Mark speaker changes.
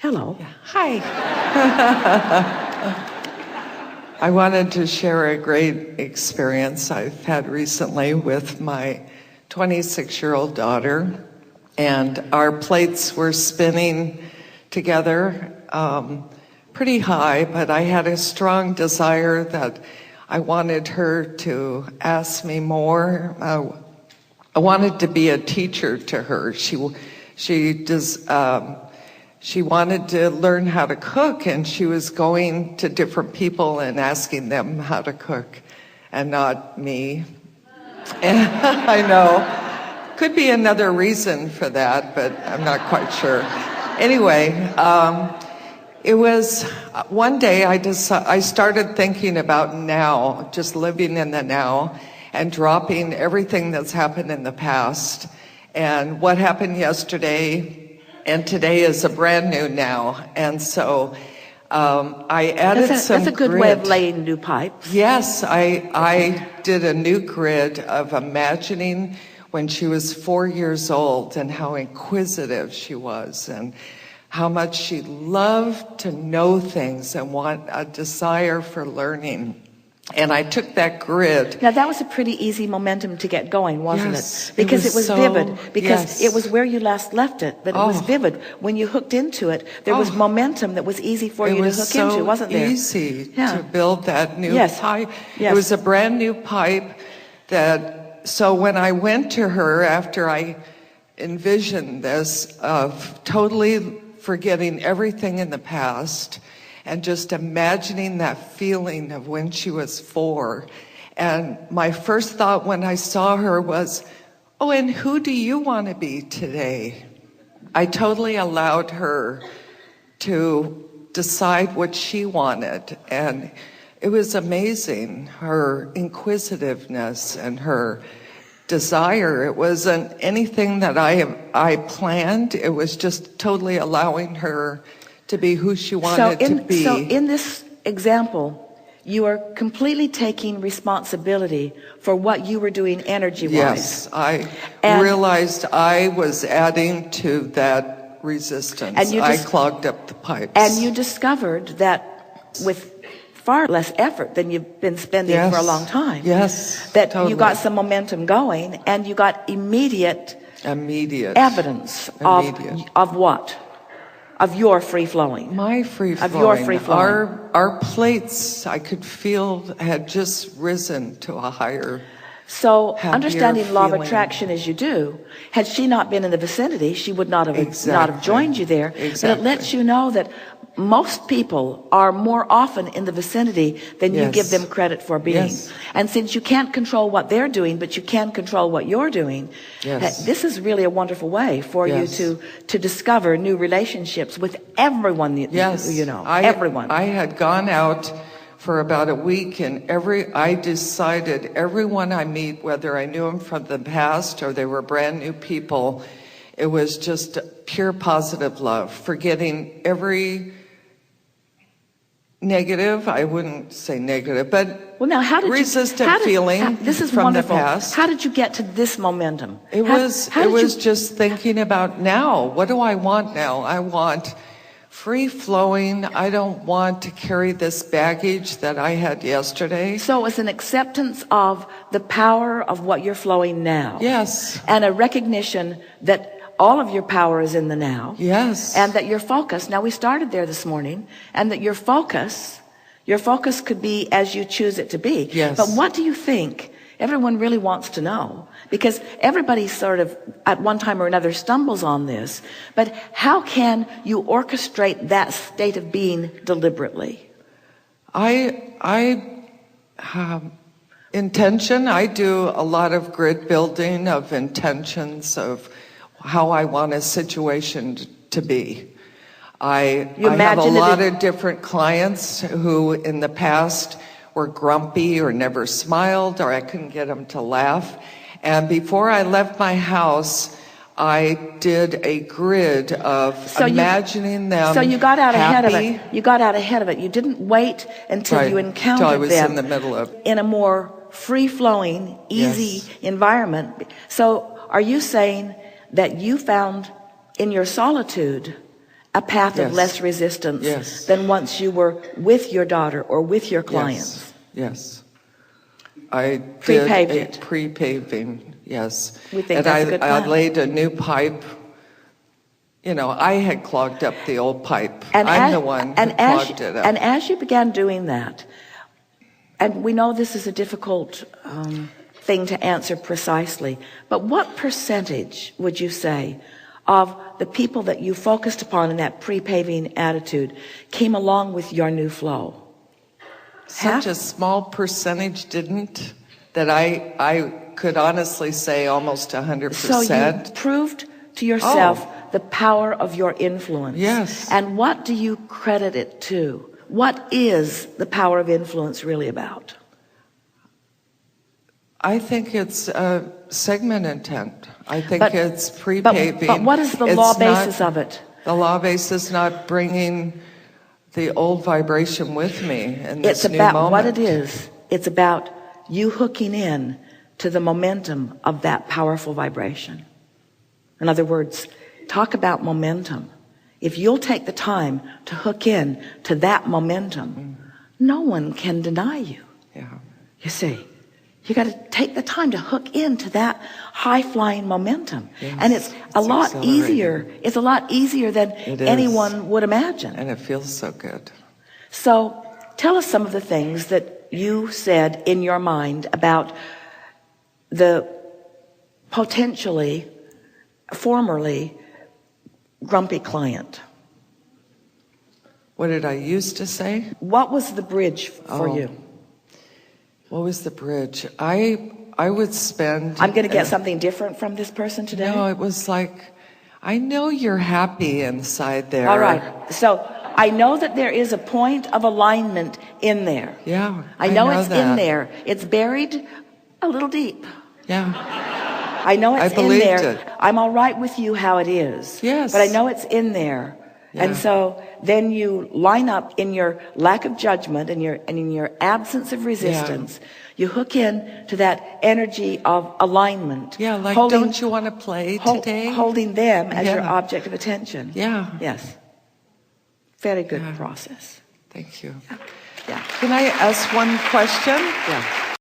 Speaker 1: Hello.
Speaker 2: Yeah. Hi. I wanted to share a great experience I've had recently with my 26-year-old daughter, and our plates were spinning together pretty high, but I had a strong desire that I wanted her to ask me more. I wanted to be a teacher to her. She wanted to learn how to cook, and she was going to different people and asking them how to cook, and not me. And I know, could be another reason for that, but I'm not quite sure. Anyway, it was one day I started thinking about now, just living in the now, and dropping everything that's happened in the past. And what happened yesterday and today is a brand new now. And so I added some
Speaker 1: That's a good
Speaker 2: grid.
Speaker 1: way of laying new pipes.
Speaker 2: Yes, I did a new grid of imagining when she was 4 years old and how inquisitive she was and how much she loved to know things and want a desire for learning. And I took that grid.
Speaker 1: Now that was a pretty easy momentum to get going, wasn't
Speaker 2: Yes,
Speaker 1: it? Because it was
Speaker 2: so
Speaker 1: vivid. Because
Speaker 2: yes.
Speaker 1: it was where you last left it, but it was vivid. When you hooked into it, there was momentum that was easy for you to hook into, wasn't there?
Speaker 2: It was so easy to build that new pipe.
Speaker 1: Yes.
Speaker 2: It was a brand new pipe so when I went to her after I envisioned this of totally forgetting everything in the past and just imagining that feeling of when she was 4. And my first thought when I saw her was, oh, and who do you want to be today? I totally allowed her to decide what she wanted. And it was amazing, her inquisitiveness and her desire. It wasn't anything that I planned. It was just totally allowing her to be who she wanted to be.
Speaker 1: So in this example, you are completely taking responsibility for what you were doing energy-wise.
Speaker 2: Yes, I realized I was adding to that resistance. And I clogged up the pipes.
Speaker 1: And you discovered that with far less effort than you've been spending for a long time.
Speaker 2: Yes,
Speaker 1: that
Speaker 2: totally.
Speaker 1: You got some momentum going, and you got immediate evidence of what? Of your free flowing.
Speaker 2: My free flowing.
Speaker 1: Of your free flowing.
Speaker 2: Our plates, I could feel, had just risen to a higher.
Speaker 1: So understanding law of attraction as you do, had she not been in the vicinity, she would not have joined you there.
Speaker 2: Exactly.
Speaker 1: But it lets you know that most people are more often in the vicinity than you give them credit for being.
Speaker 2: Yes.
Speaker 1: And since you can't control what they're doing, but you can control what you're doing, this is really a wonderful way for you to discover new relationships with everyone, you know, everyone.
Speaker 2: I had gone out for about a week, and I decided everyone I meet, whether I knew them from the past or they were brand new people, it was just pure positive love, forgetting every negative, I wouldn't say negative, but resistant feeling
Speaker 1: this is
Speaker 2: from
Speaker 1: wonderful.
Speaker 2: the past.
Speaker 1: How did you get to this momentum?
Speaker 2: It was just thinking about now. What do I want now? I want free flowing. I don't want to carry this baggage that I had yesterday.
Speaker 1: So it's an acceptance of the power of what you're flowing now.
Speaker 2: Yes.
Speaker 1: And a recognition that all of your power is in the now.
Speaker 2: Yes.
Speaker 1: And that your focus, now we started there this morning, and that your focus could be as you choose it to be.
Speaker 2: Yes.
Speaker 1: But what do you think? Everyone really wants to know, because everybody sort of at one time or another stumbles on this. But how can you orchestrate that state of being deliberately?
Speaker 2: Intention, I do a lot of grid building of intentions of how I want a situation to be. I have a lot of different clients who in the past were grumpy or never smiled, or I couldn't get them to laugh. And before I left my house, I did a grid of imagining them
Speaker 1: So you got out
Speaker 2: happy.
Speaker 1: ahead of it. You got out ahead of it. You didn't wait until you encountered
Speaker 2: I was
Speaker 1: them
Speaker 2: in the middle of
Speaker 1: in a more free-flowing, easy environment. So are you saying that you found in your solitude a path of
Speaker 2: Yes.
Speaker 1: less resistance
Speaker 2: Yes.
Speaker 1: than once you were with your daughter or with your clients.
Speaker 2: Yes. I
Speaker 1: Pre-paved
Speaker 2: did a
Speaker 1: it.
Speaker 2: pre-paving, yes.
Speaker 1: We think
Speaker 2: and
Speaker 1: that's a good
Speaker 2: I
Speaker 1: plan.
Speaker 2: laid a new pipe. You know, I had clogged up the old pipe.
Speaker 1: And
Speaker 2: I'm
Speaker 1: as,
Speaker 2: the one who
Speaker 1: and as,
Speaker 2: clogged it up.
Speaker 1: And as you began doing that, and we know this is a difficult thing to answer precisely, but what percentage would you say of the people that you focused upon in that pre-paving attitude came along with your new flow?
Speaker 2: Such a small percentage didn't, that I could honestly say almost 100%.
Speaker 1: So you proved to yourself the power of your influence.
Speaker 2: Yes.
Speaker 1: And what do you credit it to? What is the power of influence really about?
Speaker 2: I think it's segment intent. I think it's pre-paving.
Speaker 1: But what is the law basis of it?
Speaker 2: The law base is not bringing the old vibration with me in this new moment.
Speaker 1: It's about what it is. It's about you hooking in to the momentum of that powerful vibration. In other words, talk about momentum. If you'll take the time to hook in to that momentum, no one can deny you.
Speaker 2: Yeah.
Speaker 1: You see, you got to take the time to hook into that high-flying momentum.
Speaker 2: Yes,
Speaker 1: and it's a lot
Speaker 2: exhilarating.
Speaker 1: easier. It's a lot easier than anyone would imagine.
Speaker 2: And it feels so good.
Speaker 1: So tell us some of the things that you said in your mind about the potentially, formerly grumpy client.
Speaker 2: What did I used to say?
Speaker 1: What was the bridge for you?
Speaker 2: What was the bridge? I would spend...
Speaker 1: I'm going to get something different from this person today?
Speaker 2: No, it was like, I know you're happy inside there.
Speaker 1: All right. So I know that there is a point of alignment in there.
Speaker 2: Yeah,
Speaker 1: I know it's
Speaker 2: that.
Speaker 1: in there. It's buried a little deep.
Speaker 2: Yeah.
Speaker 1: I know it's in there.
Speaker 2: It.
Speaker 1: I'm all right with you how it is.
Speaker 2: Yes.
Speaker 1: But I know it's in there.
Speaker 2: Yeah.
Speaker 1: And so then you line up in your lack of judgment and in your absence of resistance. Yeah. You hook in to that energy of alignment.
Speaker 2: Yeah, like don't you want to play today?
Speaker 1: Holding them as your object of attention.
Speaker 2: Yeah.
Speaker 1: Yes. Very good process.
Speaker 2: Thank you.
Speaker 1: Yeah.
Speaker 2: Can I ask one question?
Speaker 1: Yeah.